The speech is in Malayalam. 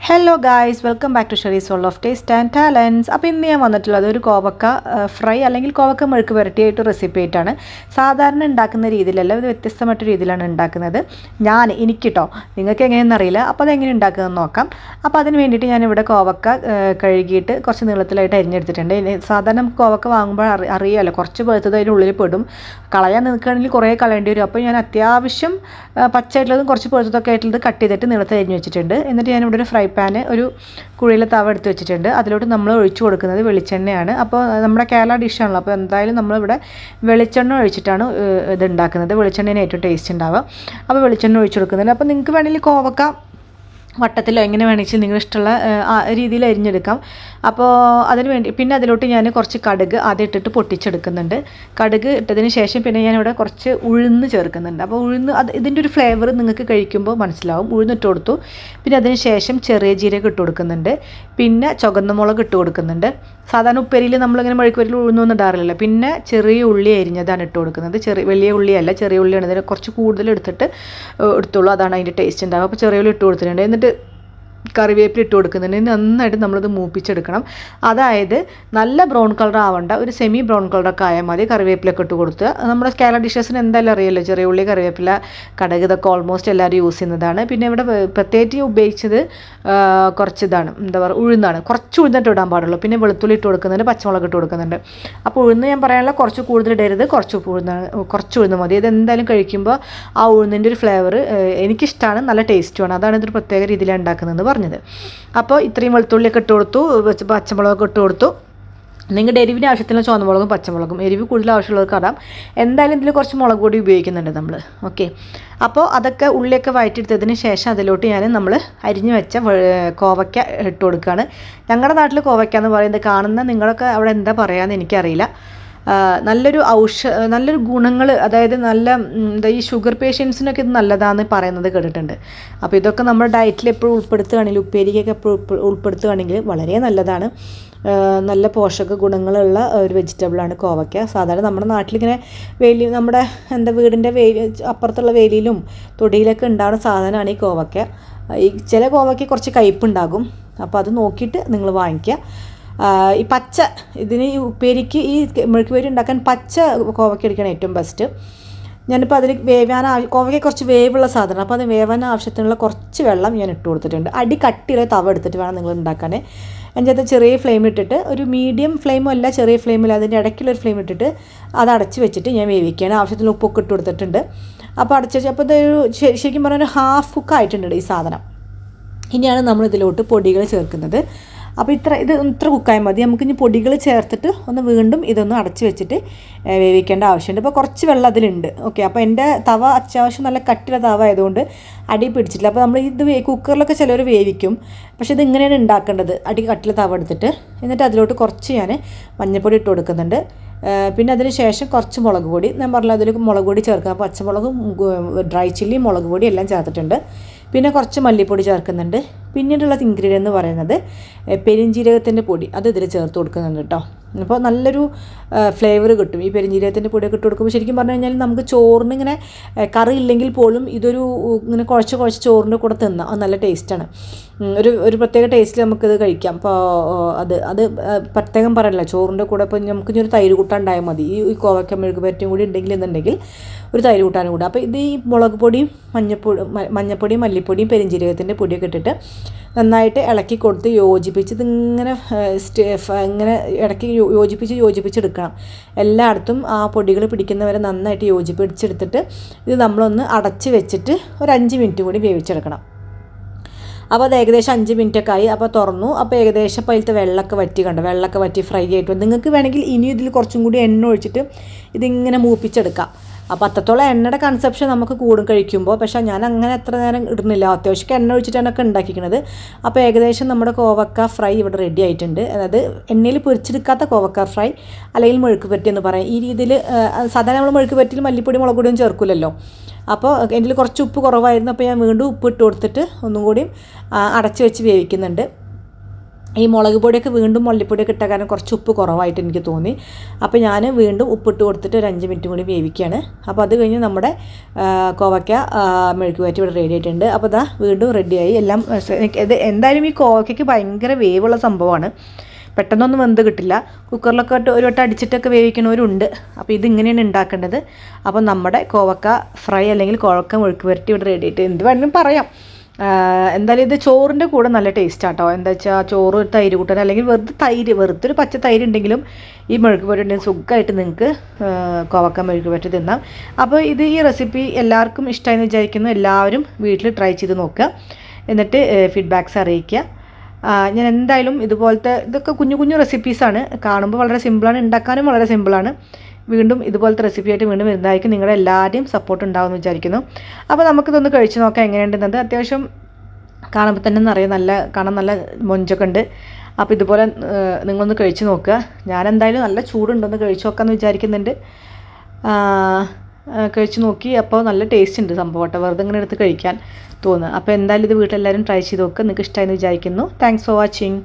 Hello guys, welcome back to Sherry's world of taste and talents. അപ്പോൾ ഇന്ന് ഞാൻ വന്നിട്ടുള്ളത് ഒരു കോവക്ക ഫ്രൈ അല്ലെങ്കിൽ കോവക്ക മെഴുക്ക് പുരട്ടിയായിട്ട് റെസിപ്പി ആയിട്ടാണ്. സാധാരണ ഉണ്ടാക്കുന്ന രീതിയിലല്ല, ഇത് വ്യത്യസ്തമായിട്ട് രീതിയിലാണ് ഉണ്ടാക്കുന്നത്. എനിക്കിട്ടോ, നിങ്ങൾക്ക് എങ്ങനെയെന്ന് അറിയില്ല. അപ്പോൾ അതെങ്ങനെ ഉണ്ടാക്കുന്നതെന്ന് നോക്കാം. അപ്പോൾ അതിന് വേണ്ടിയിട്ട് ഞാനിവിടെ കോവക്ക കഴുകിയിട്ട് കുറച്ച് നീളത്തിലായിട്ട് അരിഞ്ഞെടുത്തിട്ടുണ്ട്. സാധാരണ നമുക്ക് കോവക്ക വാങ്ങുമ്പോൾ അറിയാമല്ലോ, കുറച്ച് പഴുത്തത് അതിൻ്റെ ഉള്ളിൽ പെടും. കളയാൻ നിൽക്കുകയാണെങ്കിൽ കുറേ കളയേണ്ടി വരും. അപ്പോൾ ഞാൻ അത്യാവശ്യം പച്ചയായിട്ടുള്ളതും കുറച്ച് പഴുത്തതൊക്കെ ആയിട്ടുള്ളത് കട്ട് ചെയ്തിട്ട് നീളത്തിൽ അരിഞ്ഞ് വെച്ചിട്ടുണ്ട്. എന്നിട്ട് ഞാനിവിടെ ഒരു ഫ്രൈ പാന്, ഒരു കുഴിയിലെ തവ എടുത്ത് വെച്ചിട്ടുണ്ട്. അതിലോട്ട് നമ്മൾ ഒഴിച്ചു കൊടുക്കുന്നത് വെളിച്ചെണ്ണയാണ്. അപ്പോൾ നമ്മുടെ കേരള ഡിഷാണല്ലോ, അപ്പോൾ എന്തായാലും നമ്മളിവിടെ വെളിച്ചെണ്ണ ഒഴിച്ചിട്ടാണ് ഇത് ഉണ്ടാക്കുന്നത്. വെളിച്ചെണ്ണയാണ് ഏറ്റവും ടേസ്റ്റ് ഉണ്ടാവുക. അപ്പോൾ വെളിച്ചെണ്ണ ഒഴിച്ചു കൊടുക്കുന്നുണ്ട്. അപ്പോൾ നിങ്ങൾക്ക് വേണമെങ്കിൽ കോവക്ക വട്ടത്തിലോ എങ്ങനെ വേണമെങ്കിൽ നിങ്ങൾക്ക് ഇഷ്ടമുള്ള രീതിയിൽ അരിഞ്ഞെടുക്കാം. അപ്പോൾ അതിന് വേണ്ടി പിന്നെ അതിലോട്ട് ഞാൻ കുറച്ച് കടുക് ആദ്യം ഇട്ടിട്ട് പൊട്ടിച്ചെടുക്കുന്നുണ്ട്. കടുക് ഇട്ടതിന് ശേഷം പിന്നെ ഞാനിവിടെ കുറച്ച് ഉഴുന്ന് ചേർക്കുന്നുണ്ട്. അപ്പോൾ ഉഴുന്ന് ഇതിൻ്റെ ഒരു ഫ്ലേവർ നിങ്ങൾക്ക് കഴിക്കുമ്പോൾ മനസ്സിലാവും. ഉഴുന്നിട്ട് കൊടുത്തു. പിന്നെ അതിന് ശേഷം ചെറിയ ജീരകം ഇട്ട് കൊടുക്കുന്നുണ്ട്. പിന്നെ ചുവന്ന മുളക് ഇട്ട് കൊടുക്കുന്നുണ്ട്. സാധാരണ ഉപ്പേരിയിൽ നമ്മളിങ്ങനെ മെഴുക്കുവരട്ടിയിൽ ഉഴുന്നൊന്നും ഇടാറില്ല. പിന്നെ ചെറിയ ഉള്ളി അരിഞ്ഞതാണ് ഇട്ട് കൊടുക്കുന്നത്. വലിയ ഉള്ളിയല്ല, ചെറിയ ഉള്ളിയാണ്. ഇതിന് കുറച്ച് കൂടുതൽ എടുത്തുള്ളൂ, അതാണ് അതിൻ്റെ ടേസ്റ്റ് ഉണ്ടാകുക. അപ്പോൾ ചെറിയ ഉള്ളി ഇട്ട് കൊടുത്തിട്ടുണ്ട്. എന്നിട്ട് കറിവേപ്പില ഇട്ട് കൊടുക്കുന്നുണ്ട്. നന്നായിട്ട് നമ്മളത് മൂപ്പിച്ചെടുക്കണം. അതായത് നല്ല ബ്രൗൺ കളർ ആവേണ്ട, ഒരു സെമി ബ്രൗൺ കളറൊക്കെ ആയാൽ മതി. കറിവേപ്പിലൊക്കെ ഇട്ട് കൊടുത്ത് നമ്മുടെ കേരള ഡിഷസിന് എന്തായാലും അറിയാമല്ലോ, ചെറിയ ഉള്ളി, കറിവേപ്പില, കടുക്, ഇതൊക്കെ ഓൾമോസ്റ്റ് എല്ലാവരും യൂസ് ചെയ്യുന്നതാണ്. പിന്നെ ഇവിടെ പ്രത്യേകിച്ച് ഉപയോഗിച്ചത് കുറച്ച് എന്താ പറയുക, ഉഴുന്നാണ്. കുറച്ച് ഉഴുന്നിട്ട് ഇടാൻ പാടുള്ളൂ. പിന്നെ വെളുത്തുള്ളി ഇട്ട് കൊടുക്കുന്നുണ്ട്, പച്ചമുളക് ഇട്ട് കൊടുക്കുന്നുണ്ട്. അപ്പോൾ ഉഴുന്ന് ഞാൻ പറയാനുള്ള കുറച്ച് കൂടുതൽ ഇടരുത്, കുറച്ച് ഉഴുന്ന് മതി. ഇതെന്തായാലും കഴിക്കുമ്പോൾ ആ ഉഴുന്നിൻ്റെ ഒരു ഫ്ലേവർ എനിക്കിഷ്ടമാണ്, നല്ല ടേസ്റ്റുമാണ്. അതാണ് ഇതൊരു പ്രത്യേക രീതിയിലാണ് ഉണ്ടാക്കുന്നതെന്ന് പറഞ്ഞത്. അപ്പോൾ ഇത്രയും വെളുത്തുള്ളിയൊക്കെ ഇട്ട് കൊടുത്തു, പച്ചമുളകൊക്കെ ഇട്ട് കൊടുത്തു. നിങ്ങളുടെ എരിവിൻ്റെ ആവശ്യത്തിനുള്ള ചുവന്നമുളകും പച്ചമുളകും, എരിവ് കൂടുതൽ ആവശ്യമുള്ളവർക്ക് ഇടാം. എന്തായാലും ഇതിൽ കുറച്ച് മുളക് പൊടി ഉപയോഗിക്കുന്നുണ്ട് നമ്മൾ. ഓക്കെ, അപ്പോൾ അതൊക്കെ ഉള്ളിയൊക്കെ വഴറ്റിയെടുത്തതിന് ശേഷം അതിലോട്ട് നമ്മൾ അരിഞ്ഞു വെച്ച കോവയ്ക്ക ഇട്ട് കൊടുക്കുകയാണ്. ഞങ്ങളുടെ നാട്ടിൽ കോവയ്ക്ക എന്ന് പറയുന്നത്, കാണുന്ന നിങ്ങളൊക്കെ അവിടെ എന്താ പറയുകയെന്ന് എനിക്കറിയില്ല. നല്ലൊരു ഗുണങ്ങൾ, അതായത് ഈ ഷുഗർ പേഷ്യൻസിനൊക്കെ ഇത് നല്ലതാണെന്ന് പറയുന്നത് കേട്ടിട്ടുണ്ട്. അപ്പോൾ ഇതൊക്കെ നമ്മുടെ ഡയറ്റിൽ എപ്പോഴും ഉൾപ്പെടുത്തുകയാണെങ്കിൽ, ഉപ്പേരിക്കൊക്കെ എപ്പോഴും ഉൾപ്പെടുത്തുകയാണെങ്കിൽ വളരെ നല്ലതാണ്. നല്ല പോഷക ഗുണങ്ങളുള്ള ഒരു വെജിറ്റബിളാണ് കോവയ്ക്ക. സാധാരണ നമ്മുടെ നാട്ടിലിങ്ങനെ നമ്മുടെ വീടിൻ്റെ അപ്പുറത്തുള്ള വേലിയിലും തൊടിയിലൊക്കെ ഉണ്ടാകുന്ന സാധനമാണ് ഈ കോവയ്ക്ക. ചില കോവയ്ക്ക് കുറച്ച് കയ്പ്പുണ്ടാകും. അപ്പോൾ അത് നോക്കിയിട്ട് നിങ്ങൾ വാങ്ങിക്കുക. ഈ പച്ച, ഇതിന് ഈ ഉപ്പേരിക്ക്, ഈ മെഴുക്കുപേരി ഉണ്ടാക്കാൻ പച്ച കോവയ്ക്ക എടുക്കണം ഏറ്റവും ബെസ്റ്റ്. ഞാനിപ്പോൾ അതിൽ കോവയ്ക്ക കുറച്ച് വേവുള്ള സാധനം, അപ്പോൾ അത് വേവാൻ ആവശ്യത്തിനുള്ള കുറച്ച് വെള്ളം ഞാൻ ഇട്ട് കൊടുത്തിട്ടുണ്ട്. അടി കട്ടിയുള്ള തവ എടുത്തിട്ട് വേണം നിങ്ങൾ ഉണ്ടാക്കാൻ. അതിൻ്റെ ചെറിയ ഫ്ലെയിം ഇട്ടിട്ട്, ഒരു മീഡിയം ഫ്ലെയിമും അല്ല ചെറിയ ഫ്ലെയിമില്ല, അതിൻ്റെ ഇടയ്ക്കുള്ളൊരു ഫ്ലെയിം ഇട്ടിട്ട് അത് അടച്ച് വെച്ചിട്ട് ഞാൻ വേവിക്കുകയാണ്. ആവശ്യത്തിന് ഉപ്പൊക്കെ ഇട്ട് കൊടുത്തിട്ടുണ്ട്. അപ്പോൾ അടച്ച് വെച്ച്, അപ്പോൾ ഇതൊരു ശരിക്കും പറഞ്ഞാൽ ഒരു ഹാഫ് കുക്ക് ആയിട്ടുണ്ട് ഈ സാധനം. ഇനിയാണ് നമ്മൾ ഇതിലോട്ട് പൊടികൾ ചേർക്കുന്നത്. അപ്പോൾ ഇത്ര കുക്കായാൽ മതി. നമുക്കിനി പൊടികൾ ചേർത്തിട്ട് വീണ്ടും ഇതൊന്ന് അടച്ച് വെച്ചിട്ട് വേവിക്കേണ്ട ആവശ്യമുണ്ട്. ഇപ്പോൾ കുറച്ച് വെള്ളം അതിലുണ്ട്. ഓക്കെ, അപ്പോൾ എൻ്റെ തവ അത്യാവശ്യം നല്ല കട്ടിയുള്ള തവ ആയതുകൊണ്ട് അടി പിടിച്ചിട്ടില്ല. അപ്പോൾ നമ്മൾ കുക്കറിലൊക്കെ ചിലർ വേവിക്കും, പക്ഷേ ഇതിങ്ങനെയാണ് ഉണ്ടാക്കേണ്ടത്. അടി കട്ടിയുള്ള തവ എടുത്തിട്ട്, എന്നിട്ട് അതിലോട്ട് കുറച്ച് ഞാൻ മഞ്ഞൾപ്പൊടി ഇട്ട് കൊടുക്കുന്നുണ്ട്. പിന്നെ അതിന് ശേഷം കുറച്ച് മുളക് പൊടി, ഞാൻ പറഞ്ഞില്ല അതിൽ മുളക് പൊടി ചേർക്കുക. പച്ചമുളകും ഡ്രൈ ചില്ലി, മുളക് പൊടി എല്ലാം ചേർത്തിട്ടുണ്ട്. പിന്നെ കുറച്ച് മല്ലിപ്പൊടി ചേർക്കുന്നുണ്ട്. പിന്നീടുള്ള ഇൻഗ്രീഡിയൻ്റ് എന്ന് പറയുന്നത് പെരിഞ്ജീരകത്തിൻ്റെ പൊടി, അത് ഇതിൽ ചേർത്ത് കൊടുക്കുന്നുണ്ട് കേട്ടോ. അപ്പോൾ നല്ലൊരു ഫ്ലേവർ കിട്ടും ഈ പെരിഞ്ജീരകത്തിൻ്റെ പൊടിയൊക്കെ ഇട്ട് കൊടുക്കുമ്പോൾ. ശരിക്കും പറഞ്ഞു കഴിഞ്ഞാൽ നമുക്ക് ചോറിന് ഇങ്ങനെ കറി ഇല്ലെങ്കിൽ പോലും ഇതൊരു ഇങ്ങനെ കുഴച്ച് ചോറിൻ്റെ കൂടെ തിന്നാം. അത് നല്ല ടേസ്റ്റാണ്. ഒരു പ്രത്യേക ടേസ്റ്റിൽ നമുക്കിത് കഴിക്കാം. അപ്പോൾ അത് പ്രത്യേകം പറയല്ല, ചോറിൻ്റെ കൂടെ ഇപ്പോൾ നമുക്ക് ഇനി ഒരു തൈര് കൂട്ടാനുണ്ടായാൽ മതി. ഈ കോവയ്ക്ക മെഴുക്ക് പുരട്ടിയും കൂടി എന്നുണ്ടെങ്കിൽ ഒരു തൈര് കൂട്ടാനും കൂടെ. അപ്പോൾ ഇത് ഈ മുളക് പൊടിയും മഞ്ഞപ്പൊടിയും മല്ലിപ്പൊടിയും പെരിഞ്ജീരകത്തിൻ്റെ പൊടിയൊക്കെ ഇട്ടിട്ട് നന്നായിട്ട് ഇളക്കി കൊടുത്ത് യോജിപ്പിച്ച്, ഇതിങ്ങനെ ഇങ്ങനെ ഇടയ്ക്ക് യോജിപ്പിച്ചെടുക്കണം. എല്ലായിടത്തും ആ പൊടികൾ പിടിക്കുന്നവരെ നന്നായിട്ട് യോജിപ്പിച്ചെടുത്തിട്ട് ഇത് നമ്മളൊന്ന് അടച്ച് വെച്ചിട്ട് ഒരു 5 മിനിറ്റ് കൂടി വേവിച്ചെടുക്കണം. അപ്പോൾ അത് ഏകദേശം 5 മിനിറ്റൊക്കെ ആയി. അപ്പോൾ തുറന്നു. അപ്പോൾ ഏകദേശം അതിലത്തെ വെള്ളമൊക്കെ വറ്റി ഫ്രൈ ആയിട്ട്. നിങ്ങൾക്ക് വേണമെങ്കിൽ ഇനി ഇതിൽ കുറച്ചും കൂടി എണ്ണ ഒഴിച്ചിട്ട് ഇതിങ്ങനെ മൂപ്പിച്ചെടുക്കാം. അപ്പോൾ അത്രത്തോളം എണ്ണയുടെ കൺസപ്ഷൻ നമുക്ക് കൂടും കഴിക്കുമ്പോൾ. പക്ഷേ ഞാൻ അങ്ങനെ എത്ര നേരം ഇടുന്നില്ല, അത്യാവശ്യം എണ്ണ ഒഴിച്ചിട്ടാണൊക്കെ ഉണ്ടാക്കിക്കുന്നത്. അപ്പോൾ ഏകദേശം നമ്മുടെ കോവക്ക ഫ്രൈ ഇവിടെ റെഡി ആയിട്ടുണ്ട്. അതായത് എണ്ണയിൽ പൊരിച്ചെടുക്കാത്ത കോവക്ക ഫ്രൈ, അല്ലെങ്കിൽ മെഴുക്ക് പുരട്ടി എന്ന് പറയാം. ഈ രീതിയിൽ സാധാരണ നമ്മൾ മെഴുക്ക് പുരട്ടിയിൽ മല്ലിപ്പൊടി മുളക് പൊടിയും ചേർക്കില്ലല്ലോ. അപ്പോൾ എൻ്റെ കുറച്ച് ഉപ്പ് കുറവായിരുന്നു. അപ്പോൾ ഞാൻ വീണ്ടും ഉപ്പ് ഇട്ട് കൊടുത്തിട്ട് ഒന്നും കൂടി അടച്ച് വെച്ച് വേവിക്കുന്നുണ്ട്. ഈ മുളക് പൊടിയൊക്കെ വീണ്ടും മല്ലിപ്പൊടിയൊക്കെ ഇട്ട കാരണം കുറച്ച് ഉപ്പ് കുറവായിട്ട് എനിക്ക് തോന്നി. അപ്പോൾ ഞാൻ വീണ്ടും ഉപ്പിട്ട് കൊടുത്തിട്ട് ഒരു 5 മിനിറ്റ് കൂടി വേവിക്കുകയാണ്. അപ്പോൾ അത് കഴിഞ്ഞ് നമ്മുടെ കോവയ്ക്ക മെഴുക്ക് വരട്ടി ഇവിടെ റെഡി ആയിട്ടുണ്ട്. അപ്പോൾ ഇതാ വീണ്ടും റെഡിയായി എല്ലാം. ഇത് എന്തായാലും ഈ കോവയ്ക്കയ്ക്ക് ഭയങ്കര വേവുള്ള സംഭവമാണ്, പെട്ടെന്നൊന്നും വെന്ത് കിട്ടില്ല. കുക്കറിലൊക്കെ ഇട്ട് ഒരു വട്ടം അടിച്ചിട്ടൊക്കെ വേവിക്കണവരുണ്ട്. അപ്പോൾ ഇതിങ്ങനെയാണ് ഉണ്ടാക്കേണ്ടത്. അപ്പോൾ നമ്മുടെ കോവക്ക ഫ്രൈ അല്ലെങ്കിൽ കോവക്ക മെഴുക്ക് വരട്ടി ഇവിടെ റെഡി ആയിട്ട് എന്ത് വേണമെങ്കിലും പറയാം. എന്തായാലും ഇത് ചോറിൻ്റെ കൂടെ നല്ല ടേസ്റ്റ് ആട്ടോ. എന്താ വെച്ചാൽ ചോറ് തൈര് കൂട്ടാൻ അല്ലെങ്കിൽ വെറുതെ ഒരു പച്ച തൈര് ഉണ്ടെങ്കിലും ഈ മെഴുക്ക് പുരട്ടി ഉണ്ടെങ്കിൽ സുഖമായിട്ട് നിങ്ങൾക്ക് കോവക്ക മെഴുക്ക് പുരട്ടി തിന്നാം. അപ്പോൾ ഈ റെസിപ്പി എല്ലാവർക്കും ഇഷ്ടമായെന്ന് വിചാരിക്കുന്നു. എല്ലാവരും വീട്ടിൽ ട്രൈ ചെയ്ത് നോക്കുക, എന്നിട്ട് ഫീഡ്ബാക്ക്സ് അറിയിക്കുക. ഞാൻ എന്തായാലും ഇതൊക്കെ കുഞ്ഞു കുഞ്ഞു റെസിപ്പീസാണ്, കാണുമ്പോൾ വളരെ സിമ്പിളാണ്, ഉണ്ടാക്കാനും വളരെ സിമ്പിളാണ്. വീണ്ടും ഇതുപോലത്തെ റെസിപ്പിയായിട്ട് വീണ്ടും വരുന്നതായിരിക്കും. നിങ്ങളുടെ എല്ലാവരുടെയും സപ്പോർട്ട് ഉണ്ടാവുമെന്ന് വിചാരിക്കുന്നു. അപ്പോൾ നമുക്കിതൊന്ന് കഴിച്ച് നോക്കാം എങ്ങനെയുണ്ടെന്നത്. അത്യാവശ്യം കാണുമ്പോൾ തന്നെ കാണാൻ നല്ല മൊഞ്ചൊക്കെ ഉണ്ട്. അപ്പോൾ ഇതുപോലെ നിങ്ങളൊന്ന് കഴിച്ച് നോക്കുക. ഞാനെന്തായാലും നല്ല ചൂടുണ്ടോന്ന് കഴിച്ച് നോക്കാമെന്ന് വിചാരിക്കുന്നുണ്ട്. കഴിച്ച് നോക്കി, അപ്പോൾ നല്ല ടേസ്റ്റ് ഉണ്ട് സംഭവം കേട്ടോ, വെറുതെ ഇങ്ങനെ എടുത്ത് കഴിക്കാൻ തോന്നുക. അപ്പോൾ എന്തായാലും ഇത് വീട്ടിലെല്ലാവരും ട്രൈ ചെയ്ത് നോക്കുക. നിങ്ങൾക്ക് ഇഷ്ടമായെന്ന് വിചാരിക്കുന്നു. Thanks for watching.